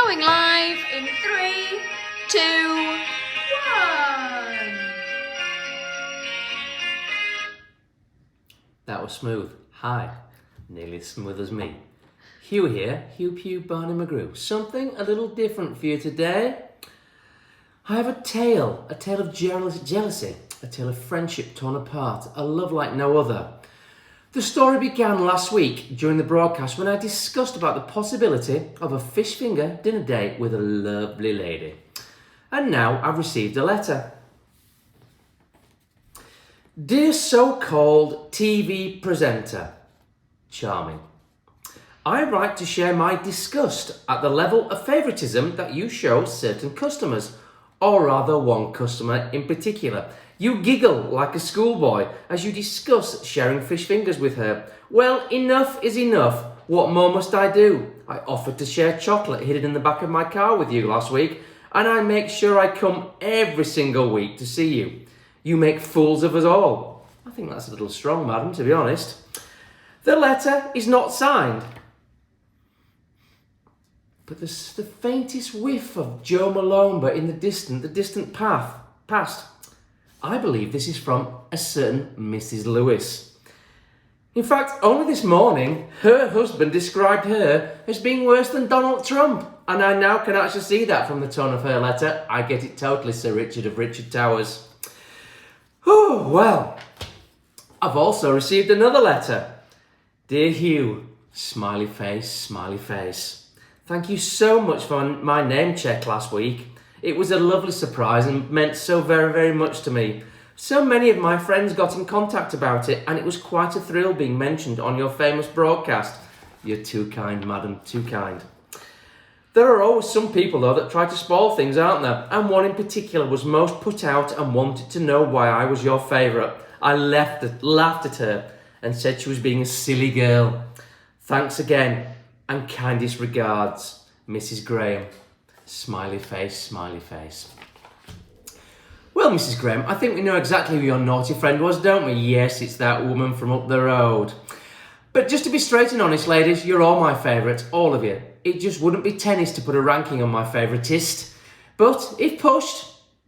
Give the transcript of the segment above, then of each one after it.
Going live in 3, 2, 1. That was smooth. Hi, nearly as smooth as me. Hugh here, Hugh Pugh Barney McGrew. Something a little different for you today. I have a tale of jealousy, a tale of friendship torn apart, a love like no other. The story began last week during the broadcast when I discussed about the possibility of a fish finger dinner date with a lovely lady. And now I've received a letter. Dear so-called TV presenter, charming, I write to share my disgust at the level of favouritism that you show certain customers, or rather one customer in particular. You giggle like a schoolboy as you discuss sharing fish fingers with her. Well, enough is enough. What more must I do? I offered to share chocolate hidden in the back of my car with you last week, and I make sure I come every single week to see you. You make fools of us all. I think that's a little strong, madam, to be honest. The letter is not signed, but there's the faintest whiff of Joe Malone in the distant past. I believe this is from a certain Mrs. Lewis. In fact, only this morning, her husband described her as being worse than Donald Trump, and I now can actually see that from the tone of her letter. I get it totally, Sir Richard of Richard Towers. Oh, well, I've also received another letter. Dear Hugh, smiley face, smiley face. Thank you so much for my name check last week. It was a lovely surprise and meant so very, very much to me. So many of my friends got in contact about it, and it was quite a thrill being mentioned on your famous broadcast. You're too kind, madam, too kind. There are always some people, though, that try to spoil things, aren't there? And one in particular was most put out and wanted to know why I was your favourite. I laughed at her and said she was being a silly girl. Thanks again, and kindest regards, Mrs. Graham. Smiley face, smiley face. Well, Mrs. Graham, I think we know exactly who your naughty friend was, don't we? Yes, it's that woman from up the road. But just to be straight and honest, ladies, you're all my favourites, all of you. It just wouldn't be tennis to put a ranking on my favouriteist. But if pushed,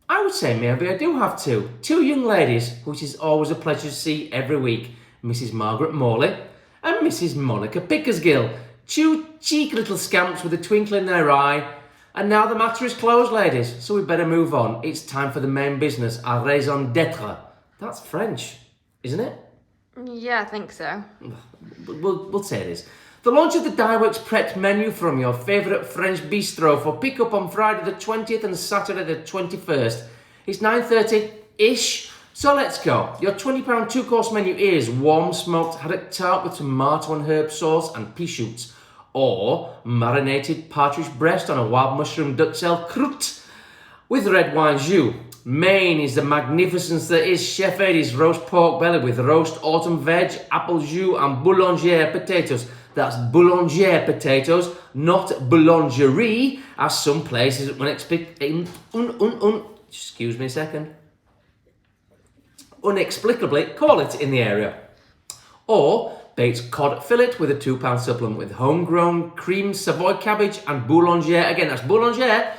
I would say maybe I do have two. Two young ladies, which is always a pleasure to see every week. Mrs. Margaret Morley and Mrs. Monica Pickersgill. Two cheeky little scamps with a twinkle in their eye. And now the matter is closed, ladies, so we better move on. It's time for the main business, à raison d'être. That's French, isn't it? Yeah, I think so. We'll say it is. The launch of the Dieworks Pret menu from your favourite French bistro for pick-up on Friday the 20th and Saturday the 21st. It's 9:30-ish, so let's go. Your £20 two-course menu is warm smoked haddock tart with tomato and herb sauce and pea shoots, or marinated partridge breast on a wild mushroom duxelle croûte with red wine jus. Main is the magnificence that is Chef Eddie's roast pork belly with roast autumn veg, apple jus and boulangère potatoes. That's boulangère potatoes, not boulangerie, as some places excuse me a second, inexplicably call it in the area. Or baked cod fillet with a £2 supplement with homegrown cream Savoy cabbage and boulangère. Again, that's boulangère.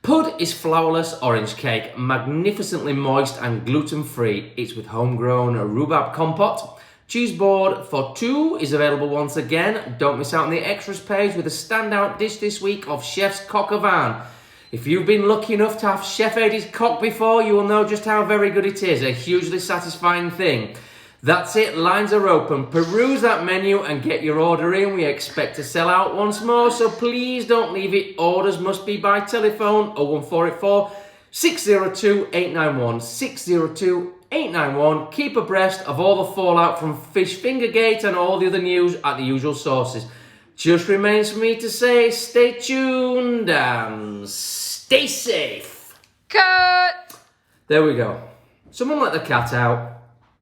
Pud is flourless orange cake, magnificently moist and gluten-free. It's with homegrown rhubarb compote. Cheese board for two is available once again. Don't miss out on the extras page with a standout dish this week of Chef's coq au vin. If you've been lucky enough to have Chef Eddie's coq before, you will know just how very good it is. A hugely satisfying thing. That's it, lines are open. Peruse that menu and get your order in. We expect to sell out once more, so please don't leave it. Orders must be by telephone 01484 602 891 602 891. Keep abreast of all the fallout from Fish Fingergate and all the other news at the usual sources. Just remains for me to say stay tuned and stay safe. Cut! There we go. Someone let the cat out.